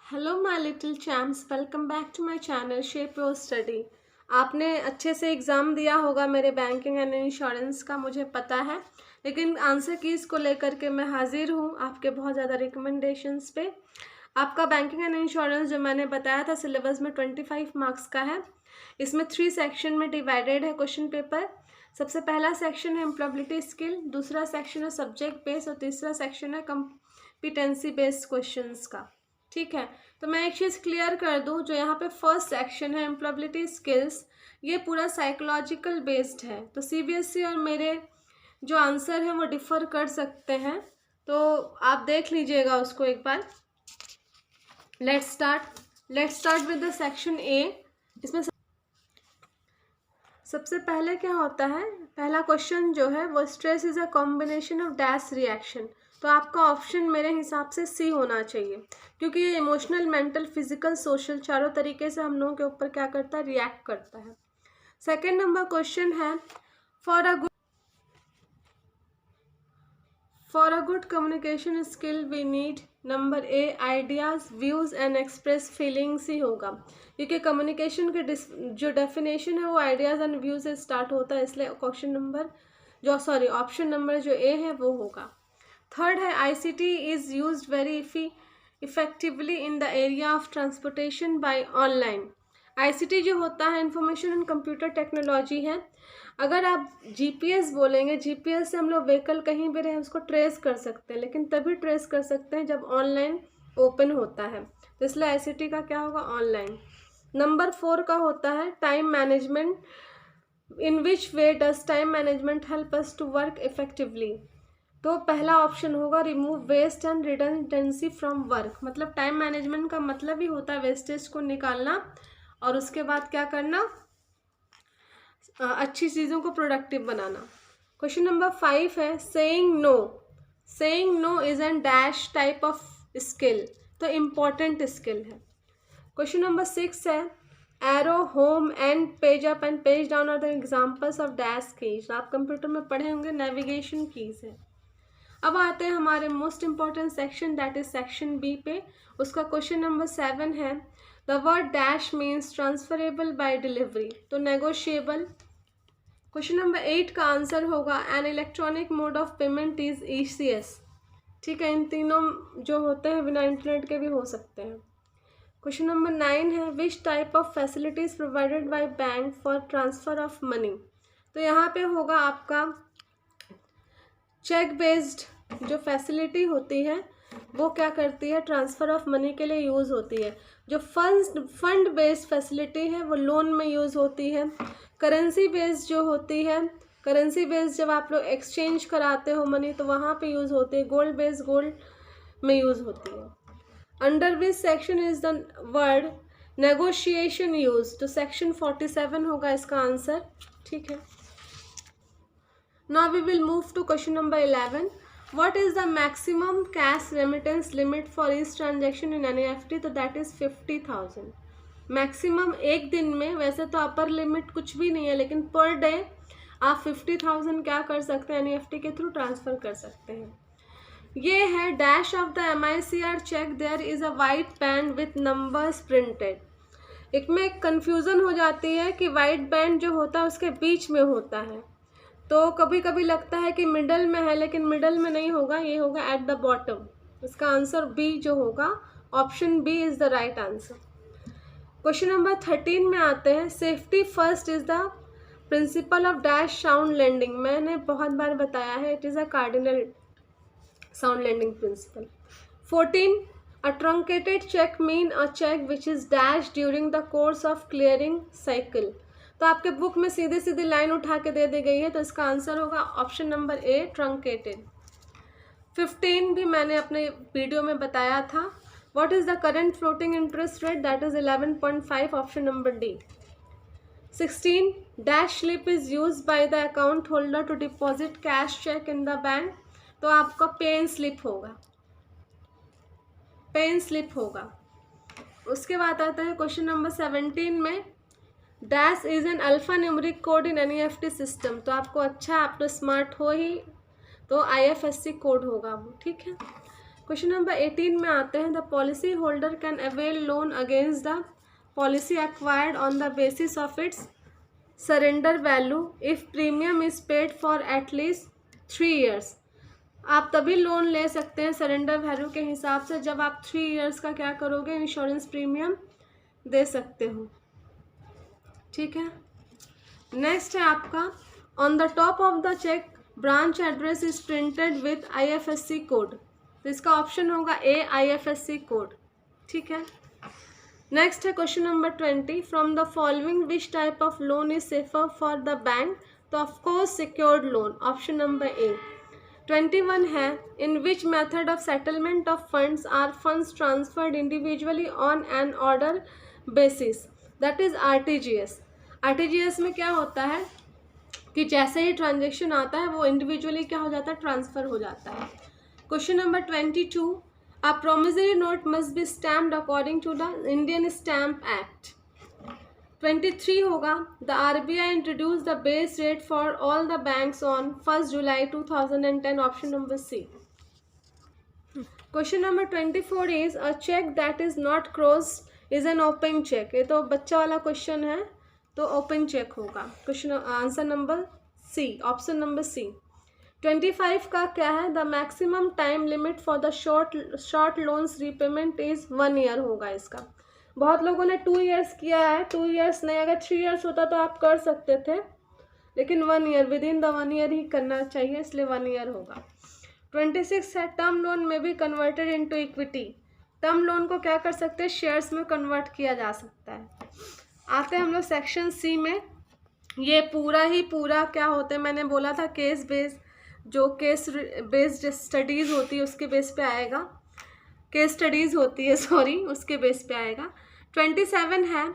Hello my little champs, welcome back to my channel shape your study. आपने अच्छे से exam दिया होगा मेरे बैंकिंग एंड इंश्योरेंस का, मुझे पता है, लेकिन आंसर कीज़ को लेकर के मैं हाजिर हूँ आपके बहुत ज़्यादा रिकमेंडेशंस पे। आपका बैंकिंग एंड इंश्योरेंस जो मैंने बताया था सिलेबस में 25 मार्क्स का है। इसमें 3 सेक्शन में डिवाइडेड है क्वेश्चन पेपर। सबसे पहला सेक्शन है एम्प्लॉयबिलिटी स्किल, दूसरा सेक्शन है सब्जेक्ट बेस्ड और तीसरा सेक्शन है कॉम्पिटेंसी बेस्ड क्वेश्चंस का। ठीक है, तो मैं एक चीज़ क्लियर कर दूं, जो यहाँ पे फर्स्ट सेक्शन है एम्प्लॉयबिलिटी स्किल्स, ये पूरा साइकोलॉजिकल बेस्ड है। तो सीबीएसई और मेरे जो आंसर हैं वो डिफ़र कर सकते हैं, तो आप देख लीजिएगा उसको एक बार। Let's start with the section A. इसमें सबसे पहले क्या होता है, पहला क्वेश्चन जो है वो stress is a combination of dash reaction. तो आपका ऑप्शन मेरे हिसाब से सी होना चाहिए, क्योंकि ये इमोशनल, मेंटल, फिजिकल, सोशल चारों तरीके से हम लोगों के ऊपर क्या करता है, रिएक्ट करता है। सेकेंड नंबर क्वेश्चन है for a good communication skill we need, number A ideas, views and express feelings ही होगा, क्योंकि कम्युनिकेशन के जो डेफिनेशन है वो आइडियाज़ एंड व्यूज से स्टार्ट होता है, इसलिए ऑप्शन नंबर जो ए है वो होगा। थर्ड है ICT is used very effectively in the area of transportation by online. ICT जो होता है इंफॉर्मेशन एंड कंप्यूटर टेक्नोलॉजी है। अगर आप जीपीएस बोलेंगे, जीपीएस से हम लोग व्हीकल कहीं भी रहे उसको ट्रेस कर सकते हैं, लेकिन तभी ट्रेस कर सकते हैं जब ऑनलाइन ओपन होता है, तो इसलिए आईसीटी का क्या होगा, ऑनलाइन। नंबर 4 का होता है time management, in which way does time management help us to work effectively. तो पहला ऑप्शन होगा remove waste and redundancy from work. मतलब टाइम मैनेजमेंट का मतलब ही होता है वेस्टेज को निकालना और उसके बाद क्या करना, अच्छी चीज़ों को प्रोडक्टिव बनाना। क्वेश्चन नंबर 5 है saying no. Saying no is an dash type of skill, तो इम्पॉर्टेंट स्किल है। क्वेश्चन नंबर 6 है arrow, home and page up and page down are the examples of dash keys. आप computer में पढ़े होंगे, navigation keys है। अब आते हैं हमारे most important section, that is section B पे। उसका क्वेश्चन नंबर 7 है the word dash means transferable by delivery, तो नेगोशिएबल। क्वेश्चन नंबर 8 का आंसर होगा an electronic mode of payment is ECS. ठीक है, इन तीनों जो होते हैं बिना इंटरनेट के भी हो सकते हैं। क्वेश्चन नंबर 9 है विच type of facilities provided by bank for transfer of money. तो यहाँ पे होगा आपका चेक बेस्ड जो फैसिलिटी होती है वो क्या करती है, ट्रांसफ़र ऑफ मनी के लिए यूज़ होती है। जो फंड बेस्ड फैसिलिटी है वो लोन में यूज़ होती है। करेंसी बेस्ड जो होती है, करेंसी बेस्ड जब आप लोग एक्सचेंज कराते हो मनी तो वहाँ पे यूज़ होती है। गोल्ड बेस्ड गोल्ड में यूज़ होती है। Under which section is the word negotiation use, तो सेक्शन 47 होगा इसका आंसर। ठीक है, now we will move to question number 11. What is the maximum cash remittance limit for each transaction in NEFT? तो that is 50,000 maximum एक दिन में। वैसे तो अपर लिमिट कुछ भी नहीं है, लेकिन पर डे आप 50,000 क्या कर सकते हैं, NEFT के थ्रू ट्रांसफ़र कर सकते हैं। ये है dash of the MICR cheque, there is a white band with numbers printed. एक में एक कन्फ्यूज़न हो जाती है कि वाइट बैंड जो होता है उसके बीच में होता है, तो कभी कभी लगता है कि मिडल में है, लेकिन मिडल में नहीं होगा, ये होगा एट द बॉटम। इसका आंसर बी जो होगा, option B is the right answer. Question number 13 में आते हैं safety first is the principle of dash sound landing. मैंने बहुत बार बताया है, it is a cardinal sound landing principle. 14 a truncated cheque mean a cheque which is dash during the course of clearing cycle. तो आपके book में सीधी सीधी line उठा के दे दी गई है, तो इसका आंसर होगा ऑप्शन नंबर ए ट्रंकेटेड। 15 भी मैंने अपने वीडियो में बताया था। What is the current floating interest rate, that is 11.5, option number D. 16 dash slip is use by the account holder to deposit cash cheque in the bank, तो आपका pay-in slip होगा, pay-in slip होगा। उसके बाद आता है question number 17 में dash is an alpha numeric code in NEFT system. तो आपको अच्छा, आप तो स्मार्ट हो ही, तो IFSC कोड होगा वो। ठीक है, क्वेश्चन नंबर 18 में आते हैं, the policy holder can avail loan against the policy acquired on the basis of its surrender value if premium is paid for at least 3 years. आप तभी लोन ले सकते हैं सरेंडर वैल्यू के हिसाब से जब आप 3 ईयर्स का क्या करोगे, इंश्योरेंस प्रीमियम दे सकते हो। ठीक है, नेक्स्ट है आपका, on the top of the cheque branch address is printed with IFSC code. तो इसका ऑप्शन होगा ए, IFSC कोड। ठीक है, नेक्स्ट है question number 20, from the following which type of loan is safer for the bank. तो of course secured loan, option number A. 21 है, in which method of settlement of funds are funds transferred individually on an order basis, that is RTGS। RTGS में क्या होता है कि जैसे ही transaction आता है वो इंडिविजुअली क्या हो जाता है, ट्रांसफ़र हो जाता है। Question number 22, a promissory note must be stamped according to the Indian stamp act. 23 होगा, the RBI introduce the base rate for all the banks on 1 July 2010, option number C. Question number 24 is, a cheque that is not crossed is an open cheque. ये तो बच्चा वाला क्वेश्चन है, तो open cheque होगा। Question answer number C, option number C. 25 का क्या है, the maximum time limit for the short loans repayment is 1 year होगा इसका। बहुत लोगों ने 2 ईयर्स किया है, 2 ईयर्स नहीं, अगर 3 ईयर्स होता तो आप कर सकते थे, लेकिन 1 year, within the 1 year ही करना चाहिए, इसलिए 1 ईयर होगा। 26 है, टर्म लोन में भी converted into equity. Term loan को क्या कर सकते हैं, शेयर्स में कन्वर्ट किया जा सकता है। आते हैं हम लोग सेक्शन सी में। ये पूरा क्या होता है, मैंने बोला था केस बेस्ड, जो केस बेस्ड स्टडीज़ होती है उसके बेस पे आएगा, केस स्टडीज़ होती है सॉरी, उसके बेस पे आएगा। 27 है,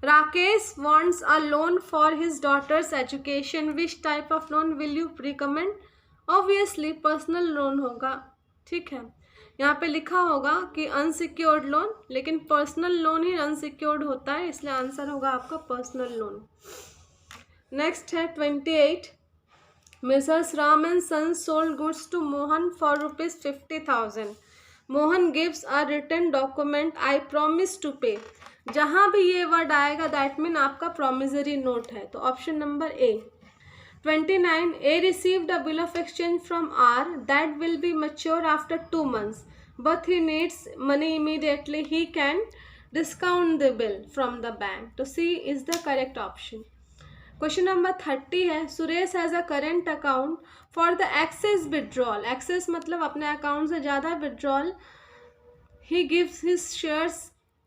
Rakesh wants a loan for his daughter's education, which type of loan will you recommend. Obviously personal loan होगा। ठीक है, यहाँ पे लिखा होगा कि अनसिक्योर्ड लोन, लेकिन पर्सनल लोन ही अनसिक्योर्ड होता है, इसलिए आंसर होगा आपका पर्सनल लोन। नेक्स्ट है 28, Mrs Ram and sons sold goods to Mohan for ₹50,000। Mohan gives a written document, I promise to pay. जहाँ भी ये वर्ड आएगा दैट मीन आपका प्रोमिसरी नोट है, तो option number A. 29, A received a bill of exchange from R that will be mature after 2 months, but he needs money immediately. He can discount the bill from the bank. So C is the correct option. Question number 30 है, Suresh has a current account for the excess withdrawal. Excess मतलब अपने account से ज़्यादा withdrawal. He gives his shares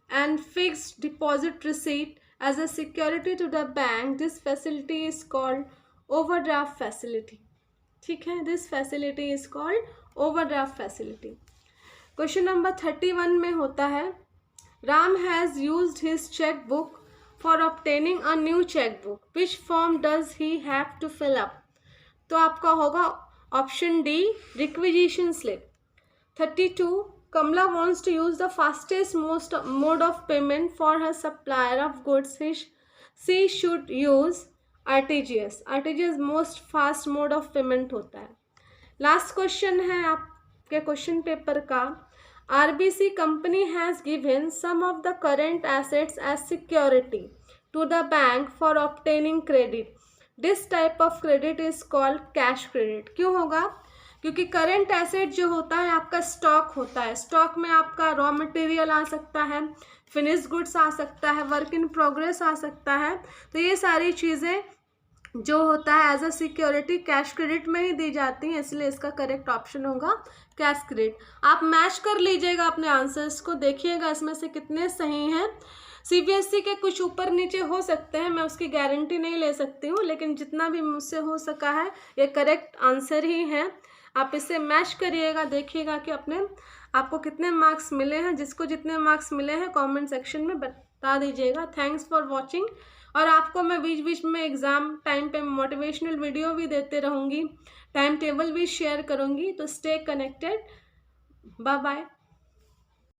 and fixed deposit receipt as a security to the bank. This facility is called overdraft facility. ठीक है, this facility is called overdraft facility. Question number 31 में होता है, Ram has used his cheque book for obtaining a new cheque book, which form does he have to fill up. तो आपका होगा option D, requisition slip. 32, Kamla wants to use the fastest most mode of payment for her supplier of goods, she should use RTGS। RTGS most fast mode of payment होता है। Last question है आपके question paper का, RBC company has given some of the current assets as security to the bank for obtaining credit. This type of credit is called cash credit. क्यों होगा, क्योंकि current asset जो होता है आपका स्टॉक होता है, स्टॉक में आपका रॉ मटेरियल आ सकता है, फिनिश गुड्स आ सकता है, वर्क इन प्रोग्रेस आ सकता है। तो ये सारी चीज़ें जो होता है as a security cash credit में ही दी जाती हैं, इसलिए इसका करेक्ट ऑप्शन होगा कैश क्रेडिट। आप मैच कर लीजिएगा अपने आंसर्स को, देखिएगा इसमें से कितने सही हैं। CBSE के कुछ ऊपर नीचे हो सकते हैं, मैं उसकी गारंटी नहीं ले सकती हूँ, लेकिन जितना भी मुझसे हो सका है ये करेक्ट आंसर ही है। आप इसे मैच करिएगा, देखिएगा कि आपको कितने मार्क्स मिले हैं। जिसको जितने मार्क्स मिले हैं कमेंट सेक्शन में बता दीजिएगा। Thanks for watching. और आपको मैं बीच बीच में एग्ज़ाम टाइम पे मोटिवेशनल वीडियो भी देते रहूँगी, टाइम टेबल भी शेयर करूँगी, तो स्टे कनेक्टेड। Bye bye.